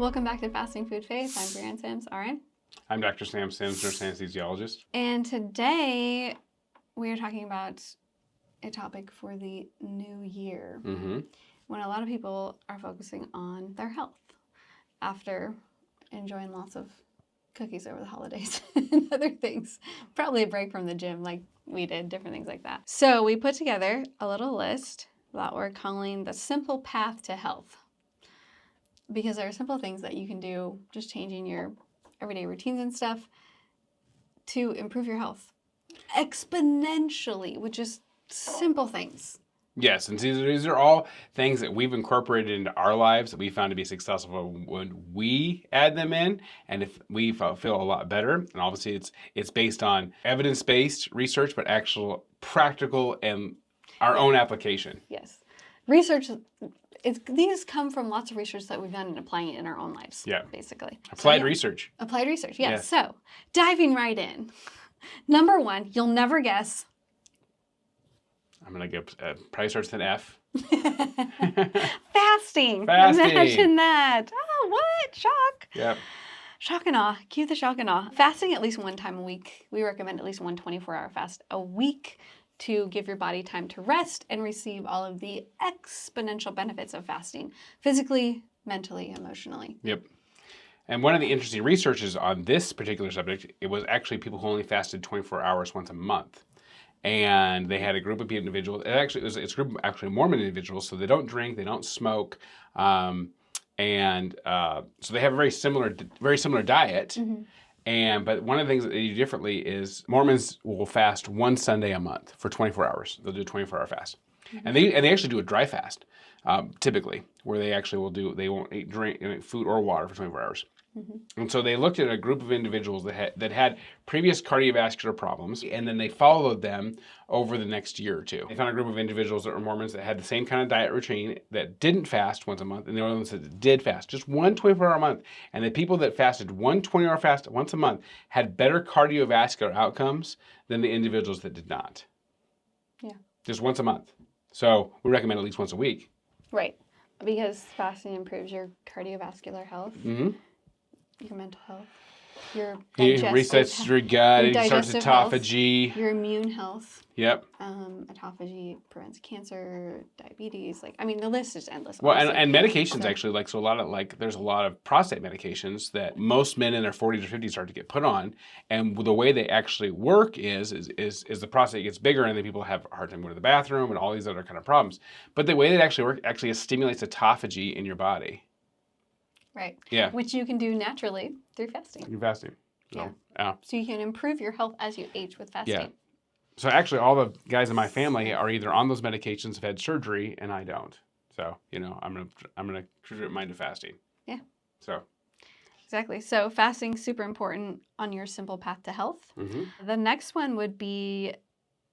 Welcome back to Fasting Food Faith. I'm Brianne Sims, RN. I'm Dr. Sam Sims, nurse anesthesiologist. And today we are talking about a topic for the new year when a lot of people are focusing on their health after enjoying lots of cookies over the holidays and other things. Probably a break from the gym like we did, different things like that. So we put together a little list that we're calling the simple path to health. Because there are simple things that you can do, just changing your everyday routines and stuff to improve your health exponentially with just simple things. Yes, and these are all things that we've incorporated into our lives that we found to be successful when we add them in, and if we feel a lot better. And obviously it's based on evidence-based research, but actual practical and our own application. Yes. Research, these come from lots of research that we've done and applying it in our own lives, basically. Applied research. Applied research, yes. So, diving right in. Number one, you'll never guess. I'm going to go, probably starts with an F. Fasting. Fasting. Imagine that. Oh, what? Shock. Yep. Shock and awe. Cue the shock and awe. Fasting at least one time a week. We recommend at least one 24-hour fast a week to give your body time to rest and receive all of the exponential benefits of fasting, physically, mentally, emotionally. Yep. And one of the interesting researches on this particular subject, it was actually people who only fasted 24 hours once a month. And they had a group of individuals, it's a group of actually Mormon individuals, so they don't drink, they don't smoke, so they have a very similar diet. But one of the things that they do differently is Mormons will fast one Sunday a month for 24 hours. They'll do a 24-hour fast. And they actually do a dry fast, typically, where they won't eat food or water for 24 hours. And so they looked at a group of individuals that had previous cardiovascular problems, and then they followed them over the next year or two. They found a group of individuals that were Mormons that had the same kind of diet routine that didn't fast once a month, and the other ones that did fast, just one 24-hour month. And the people that fasted one 20-hour fast once a month had better cardiovascular outcomes than the individuals that did not. Yeah. Just once a month. So we recommend at least once a week. Right. Because fasting improves your cardiovascular health. Your mental health, your digestive resets your gut, it starts autophagy. Health, your immune health. Yep. Autophagy prevents cancer, diabetes. The list is endless. Well, and medications actually, there's a lot of prostate medications that most men in their 40s or 50s start to get put on, and the way they actually work is the prostate gets bigger, and then people have a hard time going to the bathroom and all these other kind of problems. But the way they actually work actually stimulates autophagy in your body. Right. Yeah. Which you can do naturally through fasting. Through fasting. So, So you can improve your health as you age with fasting. Yeah. So actually, all the guys in my family are either on those medications, have had surgery, and I don't. So I'm gonna contribute mine to fasting. Yeah. So. Exactly. So fasting is super important on your simple path to health. The next one would be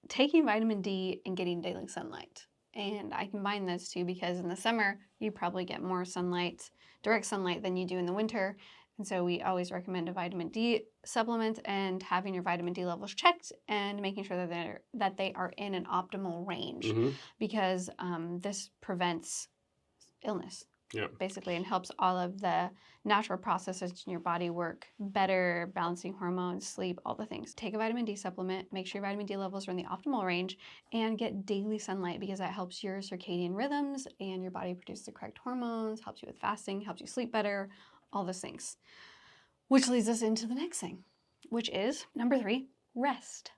taking vitamin D and getting daily sunlight. And I combine those two because in the summer, you probably get more sunlight, direct sunlight, than you do in the winter. And so we always recommend a vitamin D supplement and having your vitamin D levels checked and making sure that they are in an optimal range because this prevents illness. Basically, and helps all of the natural processes in your body work better, balancing hormones, sleep, all the things. Take a vitamin D supplement, make sure your vitamin D levels are in the optimal range, and get daily sunlight because that helps your circadian rhythms and your body produce the correct hormones, helps you with fasting, helps you sleep better, all those things. Which leads us into the next thing, which is number 3, rest.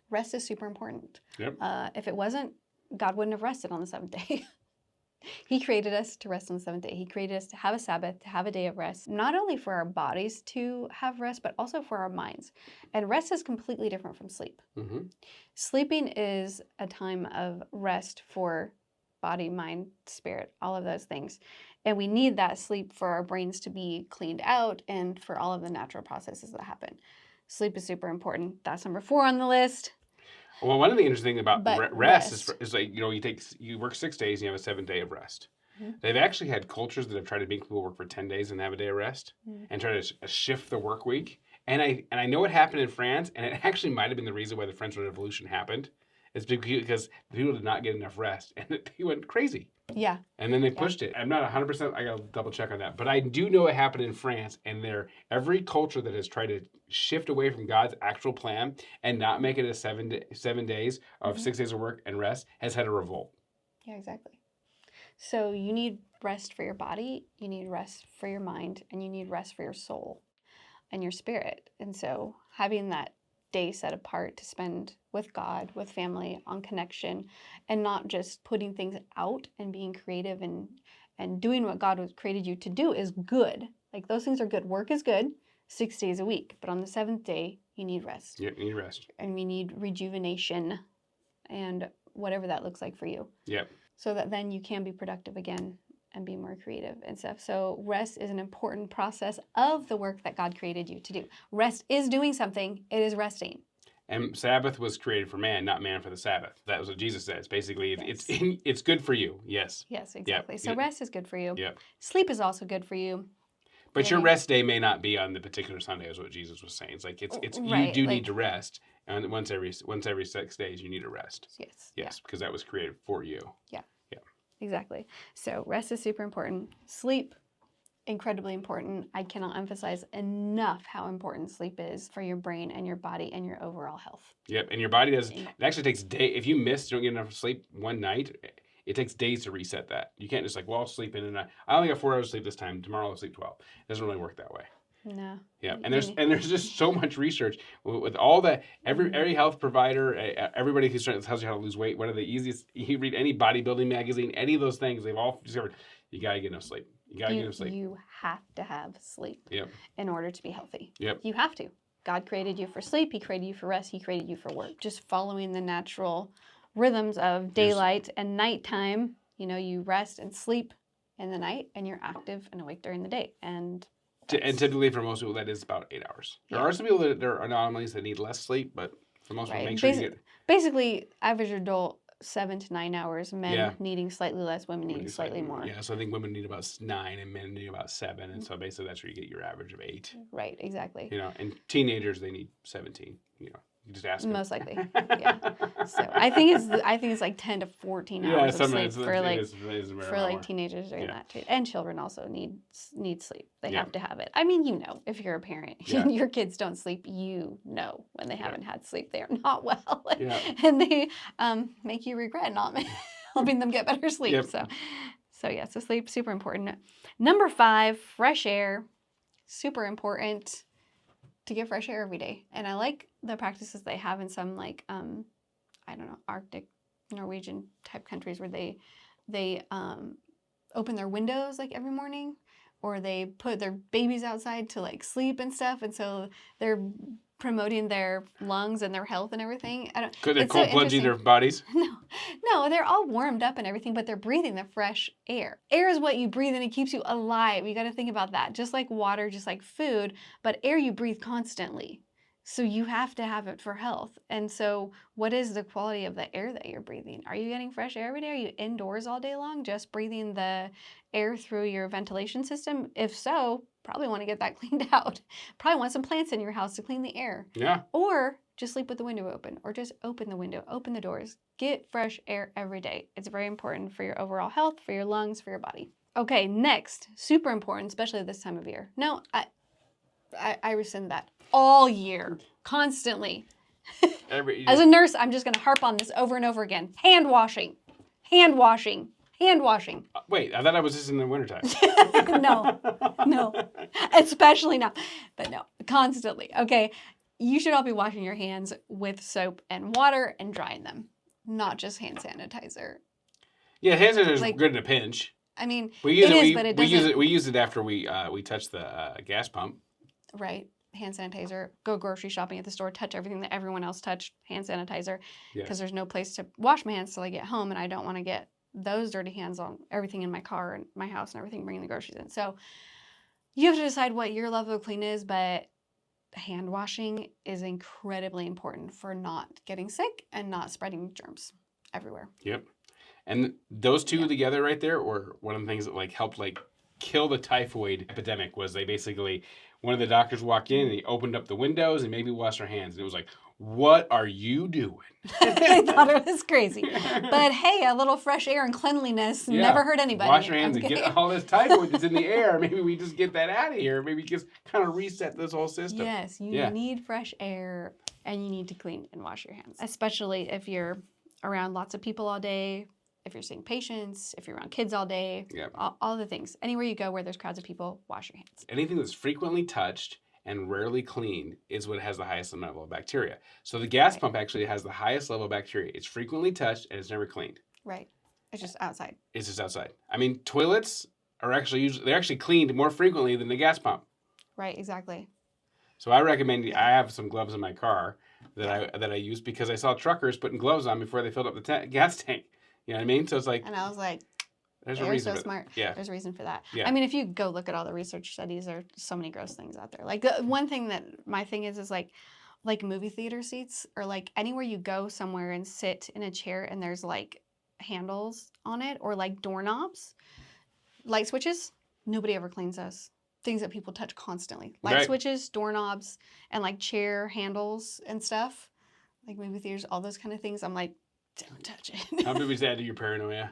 Rest is super important. Yep. If it wasn't, God wouldn't have rested on the 7th day. He created us to rest on the 7th day. He created us to have a Sabbath, to have a day of rest, not only for our bodies to have rest, but also for our minds. And rest is completely different from sleep. Sleeping is a time of rest for body, mind, spirit, all of those things. And we need that sleep for our brains to be cleaned out and for all of the natural processes that happen. Sleep is super important. That's number 4 on the list. Well, one of the interesting things about rest is like, you work 6 days and you have a 7th day of rest. They've actually had cultures that have tried to make people work for 10 days and have a day of rest and try to shift the work week. And I know it happened in France, and it actually might have been the reason why the French Revolution happened. It's because people did not get enough rest, and they went crazy. Yeah. And then they pushed it. I'm not 100%, I got to double check on that. But I do know it happened in France, and every culture that has tried to shift away from God's actual plan and not make it a 7 days of 6 days of work and rest has had a revolt. Yeah, exactly. So you need rest for your body, you need rest for your mind, and you need rest for your soul and your spirit. And so having that day set apart to spend with God, with family, on connection, and not just putting things out and being creative and doing what God was created you to do is good. Like those things are good. Work is good 6 days a week, but on the seventh day, you need rest. Yep, you need rest. And we need rejuvenation and whatever that looks like for you. Yep. So that then you can be productive again and be more creative and stuff. So rest is an important process of the work that God created you to do. Rest is doing something. It is resting. And Sabbath was created for man, not man for the Sabbath. That was what Jesus says. Basically, Yes. it's good for you. Yes. Yes, exactly. Yep. So Yep. rest is good for you. Yep. Sleep is also good for you. But your Living. rest day may not be on the particular Sunday, is what Jesus was saying. It's like it's Right, you do like- need to rest, and once every 6 days you need to rest. Yes. Yes, because that was created for you. Exactly. So rest is super important. Sleep, incredibly important. I cannot emphasize enough how important sleep is for your brain and your body and your overall health. Yep, and your body does. Yeah. It actually takes if you don't get enough sleep one night, it takes days to reset that. You can't just like, well, I'll sleep in and I only got 4 hours of sleep this time. Tomorrow I'll sleep 12. It doesn't really work that way. No. Yeah, and there's just so much research with all that. Every health provider, everybody who tells you how to lose weight. One of the easiest. You read any bodybuilding magazine, any of those things, they've all discovered you gotta get enough sleep. You gotta get enough sleep. You have to have sleep Yep. in order to be healthy. Yep. You have to. God created you for sleep. He created you for rest. He created you for work. Just following the natural rhythms of daylight and nighttime. You know, you rest and sleep in the night, and you're active and awake during the day. And typically for most people that is about 8 hours. There are some people that there are anomalies that need less sleep, but for most people, make sure you get basically average adult 7 to 9 hours. Men Yeah. needing slightly less, women needing maybe slightly more. Yeah, so I think women need about 9 and men need about 7, and so basically that's where you get your average of 8. Right, exactly. You know, and teenagers they need 17. You know, you just ask them. Most likely, yeah. So I think it's like 10 to 14 hours of sleep for like teenagers doing that too, and children also need sleep. They have to have it. I mean, you know, if you're a parent and your kids don't sleep, you know when they haven't had sleep, they are not well, and they make you regret not helping them get better sleep. Yep. So yeah, so sleep super important. Number 5, fresh air, super important. To get fresh air every day. And I like the practices they have in some like I don't know, Arctic, Norwegian type countries where they open their windows like every morning, or they put their babies outside to like sleep and stuff, and so they're promoting their lungs and their health and everything. Could they cold plunging their bodies? No, they're all warmed up and everything, but they're breathing the fresh air. Air is what you breathe and it keeps you alive. You got to think about that. Just like water, just like food, but air you breathe constantly. So you have to have it for health. And so what is the quality of the air that you're breathing? Are you getting fresh air every day? Are you indoors all day long just breathing the air through your ventilation system? If so, probably want to get that cleaned out. Probably want some plants in your house to clean the air. Yeah. Or just sleep with the window open, or just open the window, open the doors. Get fresh air every day. It's very important for your overall health, for your lungs, for your body. Okay, next, super important, especially this time of year. No, I rescind that. All year, constantly. As a nurse, I'm just going to harp on this over and over again. Hand washing. Hand washing. Hand washing. Wait, I thought I was just in the wintertime. No, especially not. But no, constantly. Okay, you should all be washing your hands with soap and water and drying them, not just hand sanitizer. Yeah, hand sanitizer is good in a pinch. I mean, we use but it doesn't. We use it after we touch the gas pump. Right. Hand sanitizer. Go grocery shopping at the store. Touch everything that everyone else touched. Hand sanitizer. Because there's no place to wash my hands till I get home, and I don't want to get those dirty hands on everything in my car and my house and everything, bringing the groceries in. So you have to decide what your level of clean is, but hand washing is incredibly important for not getting sick and not spreading germs everywhere. Yep. And those two together right there were one of the things that like helped like kill the typhoid epidemic. Was they basically, one of the doctors walked in and he opened up the windows and maybe washed their hands, and it was like, what are you doing? I thought it was crazy. But hey, a little fresh air and cleanliness never hurt anybody. Wash your hands and get all this typhoid that's in the air. Maybe we just get that out of here. Maybe just kind of reset this whole system. Yes, you need fresh air and you need to clean and wash your hands, especially if you're around lots of people all day, if you're seeing patients, if you're around kids all day, all the things. Anywhere you go where there's crowds of people, wash your hands. Anything that's frequently touched and rarely cleaned is what has the highest level of bacteria. So the gas pump actually has the highest level of bacteria. It's frequently touched and it's never cleaned. Right. It's just outside. It's just outside. I mean, toilets are actually they're actually cleaned more frequently than the gas pump. Right, exactly. So I recommend I have some gloves in my car that I use because I saw truckers putting gloves on before they filled up the gas tank. You know what I mean? So it's like, and I was like, there's a reason. So smart. Yeah. There's a reason for that. Yeah. I mean, if you go look at all the research studies, there are so many gross things out there. Like one thing that my thing is like movie theater seats or like anywhere you go somewhere and sit in a chair and there's like handles on it or like doorknobs, light switches, nobody ever cleans those. Things that people touch constantly. Light switches, doorknobs, and like chair handles and stuff. Like movie theaters, all those kind of things. I'm like, don't touch it. How did we add to your paranoia?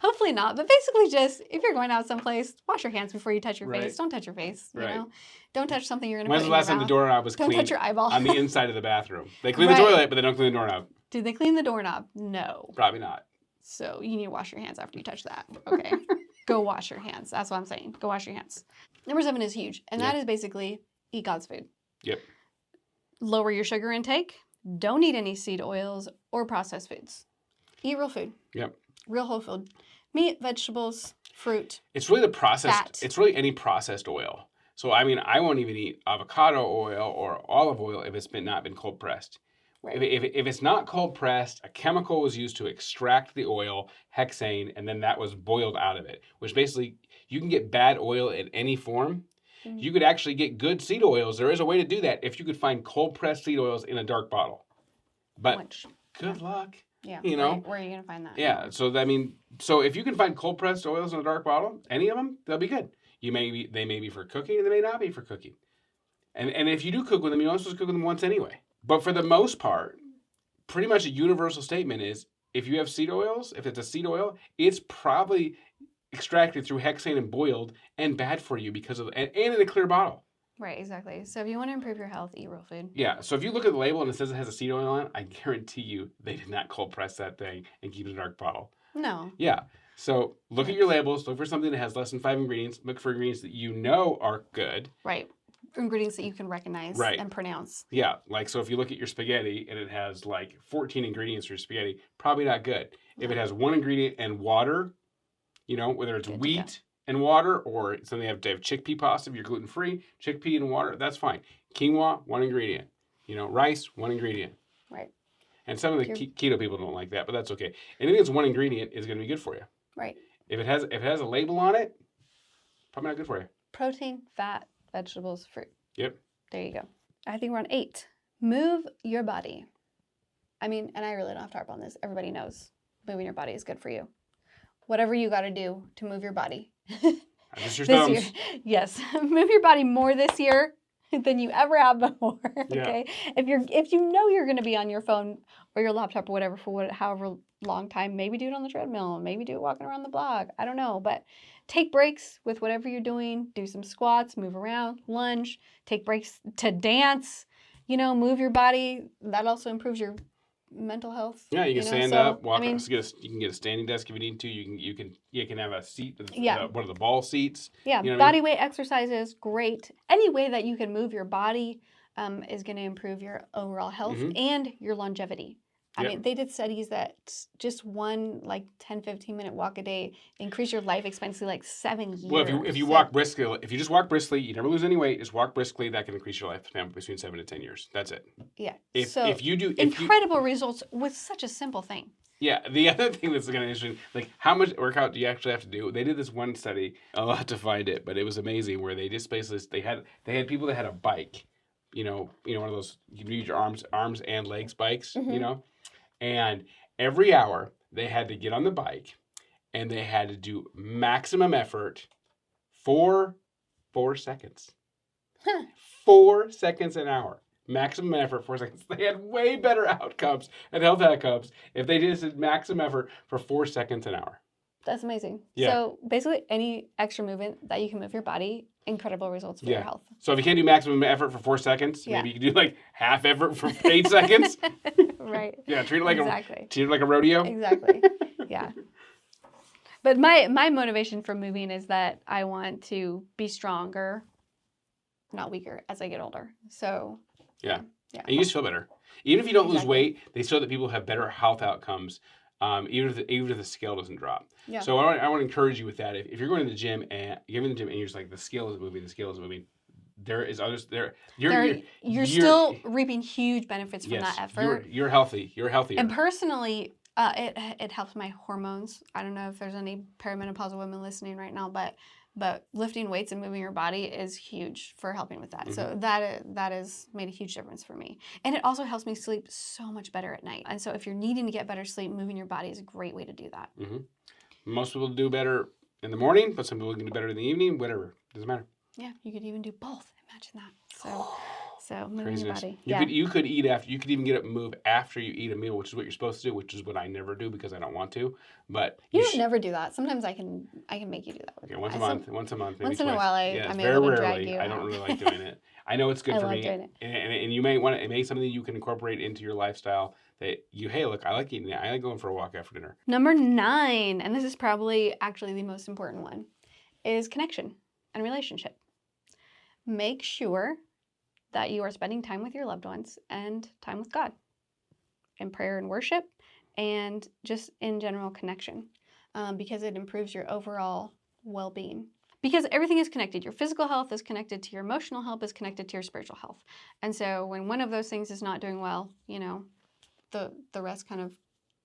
Hopefully not. But basically just, if you're going out someplace, wash your hands before you touch your face. Don't touch your face, you know? Don't touch something you're going to put in your mouth. When's the last time the doorknob was cleaned? Don't touch your eyeball. On the inside of the bathroom. They clean the toilet, but they don't clean the doorknob. Did they clean the doorknob? No. Probably not. So you need to wash your hands after you touch that. Okay. Go wash your hands. That's what I'm saying. Go wash your hands. Number 7 is huge. And that is basically eat God's food. Yep. Lower your sugar intake. Don't eat any seed oils or processed foods. Eat real food. Yep. Real whole food. Meat, vegetables, fruit. It's really the processed. Fat. It's really any processed oil. So I mean, I won't even eat avocado oil or olive oil if it's not been cold pressed. Right. If it's not cold pressed, a chemical was used to extract the oil, hexane, and then that was boiled out of it. Which basically, you can get bad oil in any form. Mm-hmm. You could actually get good seed oils. There is a way to do that if you could find cold pressed seed oils in a dark bottle. But good luck. Yeah. You know, where are you going to find that? Yeah. So I mean, so if you can find cold pressed oils in a dark bottle, any of them, they'll be good. They may be for cooking, and they may not be for cooking. And if you do cook with them, you're only supposed to cook with them once anyway. But for the most part, pretty much a universal statement is if you have seed oils, if it's a seed oil, it's probably extracted through hexane and boiled and bad for you because of and in a clear bottle. Right, exactly. So if you want to improve your health, eat real food. Yeah. So if you look at the label and it says it has a seed oil on it, I guarantee you they did not cold press that thing and keep it in a dark bottle. No. Yeah. So look at your labels. Look for something that has less than 5 ingredients. Look for ingredients that you know are good. Right. Ingredients that you can recognize and pronounce. Yeah. Like, so if you look at your spaghetti and it has like 14 ingredients for your spaghetti, probably not good. No. If it has 1 ingredient and water, you know, whether it's wheat and water or something they have chickpea pasta if you're gluten-free, chickpea and water, that's fine. Quinoa, 1 ingredient. You know, rice, 1 ingredient. Right. And some of the keto people don't like that, but that's okay. Anything that's 1 ingredient is going to be good for you. Right. If it has a label on it, probably not good for you. Protein, fat, vegetables, fruit. Yep. There you go. I think we're on 8. Move your body. I mean, and I really don't have to harp on this. Everybody knows moving your body is good for you. Whatever you got to do to move your body. Just your thumbs. This year. Yes. Move your body more this year than you ever have before. Okay. Yeah. If you know you're going to be on your phone or your laptop or whatever for however long time, maybe do it on the treadmill, maybe do it walking around the block. I don't know, but take breaks with whatever you're doing. Do some squats, move around, lunge, take breaks to dance, you know, move your body. That also improves your mental health. Yeah, you can stand up, walk. You can get a standing desk if you need to. You can have a seat. One of the ball seats. Yeah, you know body weight exercises, great. Any way that you can move your body is going to improve your overall health and your longevity. I mean, they did studies that just one like 10, 15-minute walk a day increase your life expectancy like 7 years. Well, if you walk briskly, if you just walk briskly, you never lose any weight. Just walk briskly, that can increase your lifespan between 7 to 10 years. That's it. Yeah. If you do incredible results with such a simple thing. Yeah. The other thing that's kind of interesting, like how much workout do you actually have to do? They did this one study. I'll have to find it, but it was amazing where they just basically they had people that had a bike, you know, one of those you can use your arms and legs bikes, you know. And every hour they had to get on the bike and they had to do maximum effort for 4 seconds. 4 seconds an hour. maximum effort, 4 seconds. They had way better outcomes and health outcomes if they just did maximum effort for 4 seconds an hour. That's amazing. Yeah. So basically, any extra movement that you can move your body, incredible results for your health. So if you can't do maximum effort for 4 seconds, Yeah. maybe you can do like half effort for 8 seconds. Right. Yeah, treat it like Exactly. treat it like a rodeo. Exactly. Yeah. But my motivation for moving is that I want to be stronger, not weaker, as I get older. So Yeah. Yeah. And you just feel better. Even if you don't lose Exactly. weight, they show that people have better health outcomes, even if the scale doesn't drop. Yeah. So I want to encourage you with that. If you're going to the gym and you're in the gym and you're just like the scale is moving, there is others there. You're still reaping huge benefits from yes, that effort. You're healthy. You're healthier. And personally, it helps my hormones. I don't know if there's any perimenopausal women listening right now, but lifting weights and moving your body is huge for helping with that. Mm-hmm. So that has made a huge difference for me. And it also helps me sleep so much better at night. And so if you're needing to get better sleep, moving your body is a great way to do that. Mm-hmm. Most people do better in the morning, but some people can do better in the evening. Whatever, doesn't matter. Yeah, you could even do both. Imagine that. So moving Craziness. your body. You could eat after. You could even get up and move after you eat a meal, which is what you're supposed to do, which is what I never do because I don't want to. But You don't never do that. Sometimes I can make you do that. Okay, once a month, maybe once twice. in a while, I'm very able to drag rarely. you I don't out. really like doing it. I know it's good I for love me, doing it. and you may want to make something that you can incorporate into your lifestyle. That hey, look, I like eating. I like going for a walk after dinner. Number 9, and this is probably actually the most important one, is connection and relationship. Make sure that you are spending time with your loved ones and time with God in prayer and worship and just in general connection because it improves your overall well-being. Because everything is connected. Your physical health is connected to your emotional health, is connected to your spiritual health. And so when one of those things is not doing well, the rest kind of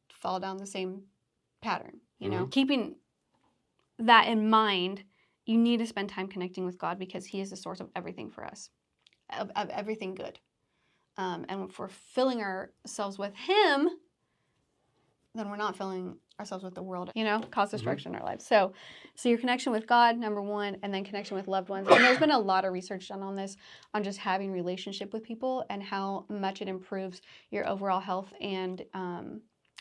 fall down the same pattern, Mm-hmm. Keeping that in mind, you need to spend time connecting with God because He is the source of everything for us, of everything good. And if we're filling ourselves with Him, then we're not filling ourselves with the world, cause destruction in our lives. So your connection with God, number 1, and then connection with loved ones. And there's been a lot of research done on this, on just having relationship with people and how much it improves your overall health and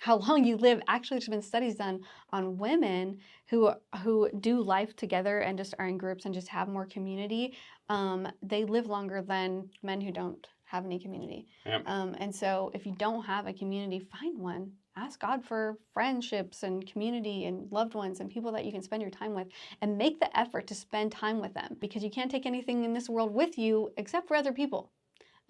how long you live. Actually, there's been studies done on women who do life together and just are in groups and just have more community. They live longer than men who don't have any community. Yep. And so if you don't have a community, find one. Ask God for friendships and community and loved ones and people that you can spend your time with, and make the effort to spend time with them because you can't take anything in this world with you except for other people.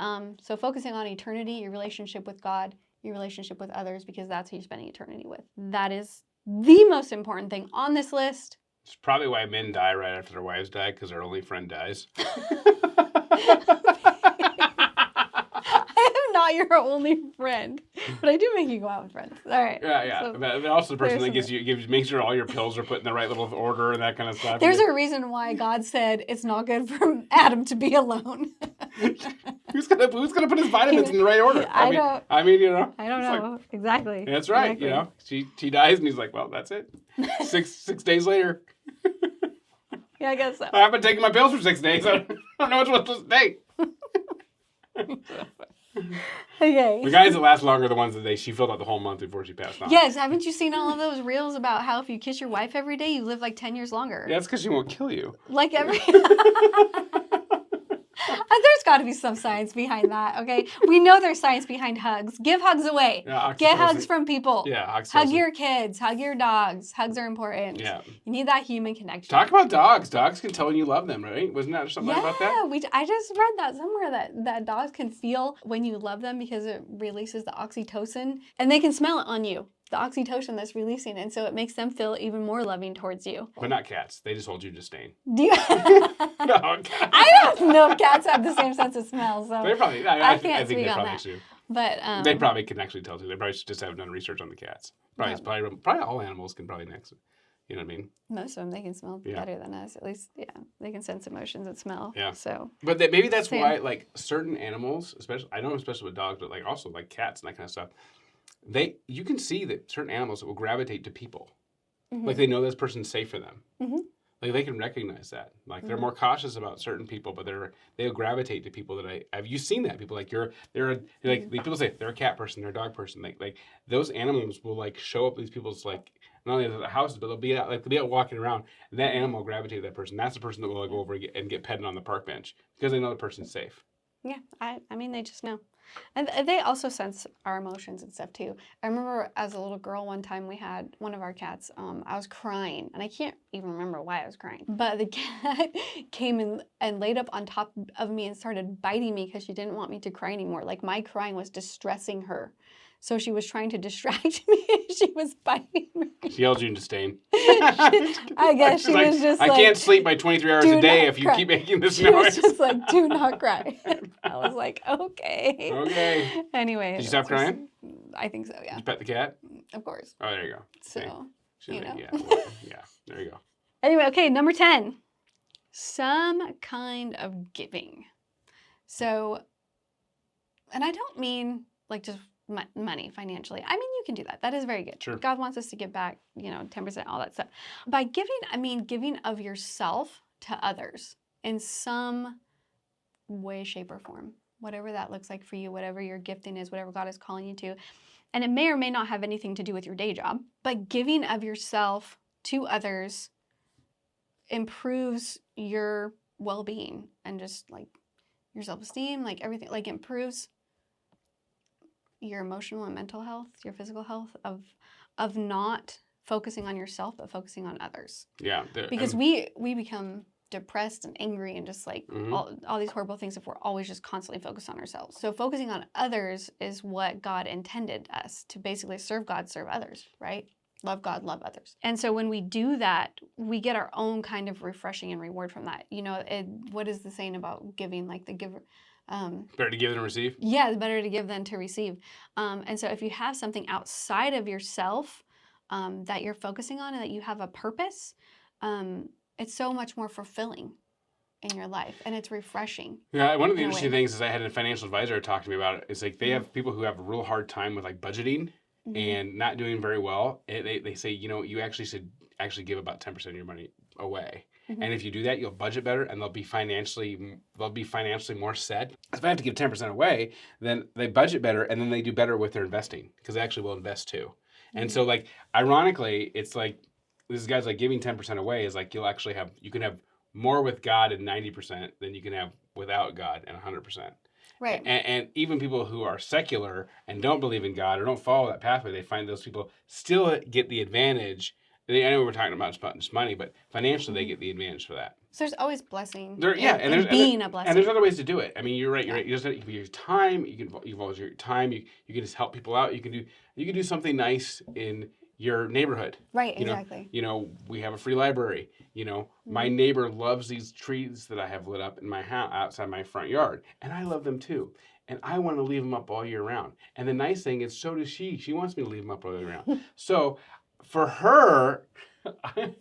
So focusing on eternity, your relationship with God, your relationship with others, because that's who you're spending eternity with. That is the most important thing on this list. It's probably why men die right after their wives die, because their only friend dies. I am not your only friend, but I do make you go out with friends. All right. Yeah. So but also the person that there's makes sure all your pills are put in the right little order and that kind of stuff. There's a reason why God said it's not good for Adam to be alone. Who's gonna put his vitamins in the right order? I don't I know. Like, exactly. That's right. Exactly. She dies and he's like, well, that's it. Six days later. Yeah, I guess so. I've been taking my pills for 6 days. I don't know what to take. Okay. The guys that last longer are the ones that she filled out the whole month before she passed on. Yes, haven't you seen all of those reels about how if you kiss your wife every day, you live like 10 years longer? Yeah, that's because she won't kill you. Like every... There's got to be some science behind that, okay? We know there's science behind hugs. Give hugs away. Yeah, get hugs from people. Yeah, hug your kids. Hug your dogs. Hugs are important. Yeah. You need that human connection. Talk about dogs. Dogs can tell when you love them, right? Wasn't that something about that? Yeah, I just read that somewhere that dogs can feel when you love them because it releases the oxytocin, and they can smell it on you. The oxytocin that's releasing, and so it makes them feel even more loving towards you. But not cats. They just hold you in disdain. Do you? No, I don't know if cats have the same sense of smell, so they probably. I can't think speak they on probably that. do. But They probably can actually tell too. They probably just haven't done research on the cats. Probably all animals can probably next. You know what I mean? Most of them, they can smell better than us. At least, they can sense emotions and smell. Yeah. So. But maybe that's why, like, certain animals, especially with dogs, but like also like cats and that kind of stuff. You can see that certain animals will gravitate to people. Mm-hmm. Like they know this person's safe for them. Mm-hmm. Like they can recognize that. Like they're more cautious about certain people, but they'll gravitate to people that have you seen that people like people say they're a cat person, they're a dog person. Like those animals will like show up at these people's like not only at the houses, but they'll be out walking around, and that animal will gravitate to that person. That's the person that will go over and get petted on the park bench because they know the person's safe. Yeah, I mean, they just know. And they also sense our emotions and stuff too. I remember as a little girl one time we had one of our cats, I was crying, and I can't even remember why I was crying. But the cat came in and laid up on top of me and started biting me because she didn't want me to cry anymore. Like my crying was distressing her. So she was trying to distract me and she was biting me. She yelled you into staying. I guess she was just like, I can't sleep by 23 hours a day if you keep making this noise. She was just like, do not cry. I was like, okay. Okay. Anyway. Did you stop crying? I think so, yeah. Did you pet the cat? Of course. Oh, there you go. So, you know. Yeah, there you go. Anyway, okay, number 10. Some kind of giving. So, and I don't mean like just money financially. I mean, you can do that. That is very good. Sure. God wants us to give back, 10%, all that stuff. By giving, I mean giving of yourself to others in some way, shape, or form. Whatever that looks like for you, whatever your gifting is, whatever God is calling you to. And it may or may not have anything to do with your day job, but giving of yourself to others improves your well-being and just like your self-esteem, like everything, like improves your emotional and mental health, your physical health of not focusing on yourself, but focusing on others. Yeah. Because we become depressed and angry and just like all these horrible things if we're always just constantly focused on ourselves. So focusing on others is what God intended us to basically serve God, serve others, right? Love God, love others. And so when we do that, we get our own kind of refreshing and reward from that. What is the saying about giving? Like the giver... better to give than receive? Yeah, it's better to give than to receive. And so if you have something outside of yourself that you're focusing on and that you have a purpose, it's so much more fulfilling in your life and it's refreshing. Yeah, one of the interesting things is I had a financial advisor talk to me about it. It's like they have people who have a real hard time with like budgeting and not doing very well. They say, you actually should give about 10% of your money away. And if you do that, you'll budget better, and they'll be financially more set. If I have to give 10% away, then they budget better, and then they do better with their investing because they actually will invest too. And so, like, ironically, it's like this guy's like giving 10% away is like you can have more with God at 90% than you can have without God at 100%. Right. And even people who are secular and don't believe in God or don't follow that pathway, they find those people still get the advantage. I know we're talking about just money, but financially they get the advantage for that. So there's always blessing. And being a blessing. And there's other ways to do it. I mean, you're right. You're right. You can use time. You can volunteer your time. You can just help people out. You can do something nice in your neighborhood. Right. Exactly. We have a free library. My neighbor loves these trees that I have lit up in my house outside my front yard, and I love them too. And I want to leave them up all year round. And the nice thing is, so does she. She wants me to leave them up all year round. So. For her, Brand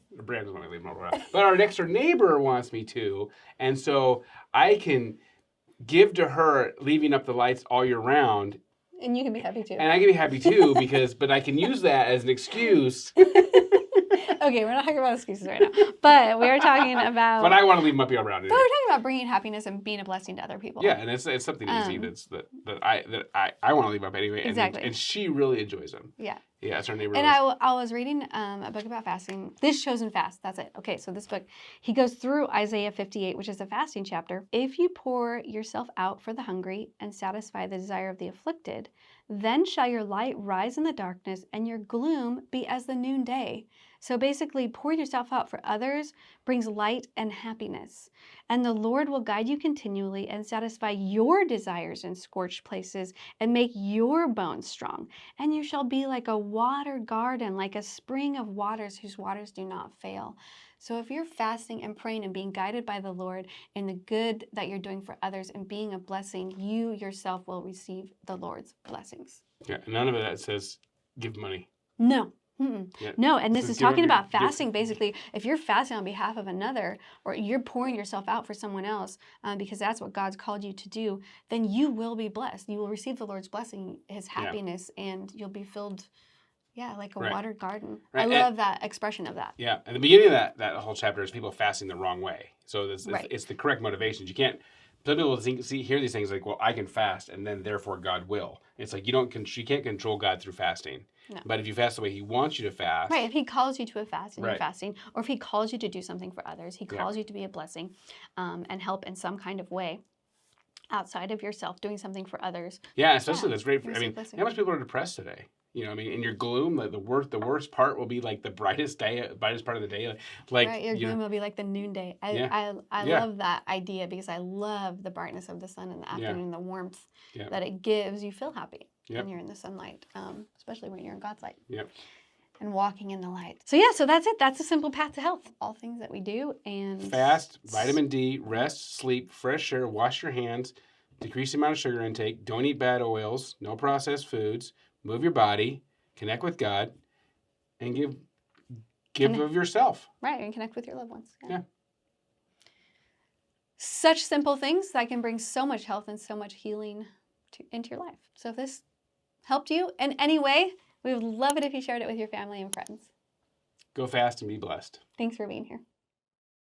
doesn't want me to leave them all around, but our next door neighbor wants me to, and so I can give to her leaving up the lights all year round. And you can be happy too. And I can be happy too but I can use that as an excuse. Okay, we're not talking about excuses right now, but we're talking about. But I want to leave them up all around. But we're talking about bringing happiness and being a blessing to other people. Yeah, and it's something easy that I want to leave up anyway. Exactly. And she really enjoys them. Yeah. Yeah, it's our neighbor. And I was reading a book about fasting. This Chosen Fast. That's it. Okay, so this book, he goes through Isaiah 58, which is a fasting chapter. If you pour yourself out for the hungry and satisfy the desire of the afflicted, then shall your light rise in the darkness and your gloom be as the noonday. So basically, pouring yourself out for others brings light and happiness. And the Lord will guide you continually and satisfy your desires in scorched places and make your bones strong. And you shall be like a watered garden, like a spring of waters whose waters do not fail. So if you're fasting and praying and being guided by the Lord in the good that you're doing for others and being a blessing, you yourself will receive the Lord's blessings. Yeah, none of that says give money. No. Yeah. No, and this is talking about fasting. Basically, if you're fasting on behalf of another, or you're pouring yourself out for someone else, because that's what God's called you to do, then you will be blessed. You will receive the Lord's blessing, His happiness, and you'll be filled Yeah, like a Right. watered garden. Right. I love that expression of that. Yeah, and the beginning of that whole chapter is people fasting the wrong way. So Right. it's the correct motivations. You can't. Some people hear these things like, well, I can fast, and then therefore God will. It's like you can't control God through fasting. No. But if you fast the way He wants you to fast, Right. If He calls you to a fast and you're Right. fasting, or if He calls you to do something for others, He Yeah. calls you to be a blessing and help in some kind of way outside of yourself, doing something for others. Yeah, especially that's great. you're I so mean, blessing. how much people are depressed today? You know, I mean, in your gloom, like the worst part will be like the brightest part of the day. Like Right, your gloom will be like the noonday. Yeah. I Yeah. love that idea because I love the brightness of the sun in the Yeah. afternoon, the warmth Yeah. that it gives. You feel happy Yep. when you're in the sunlight, especially when you're in God's light. Yep. And walking in the light. So yeah, so that's it. That's a simple path to health. All things that we do and Fast, vitamin D, rest, sleep, fresh air, wash your hands, decrease the amount of sugar intake, don't eat bad oils, no processed foods, move your body, connect with God, and give of yourself. Right, and connect with your loved ones. Yeah. Such simple things that can bring so much health and so much healing into your life. So if this helped you in any way, we would love it if you shared it with your family and friends. Go fast and be blessed. Thanks for being here.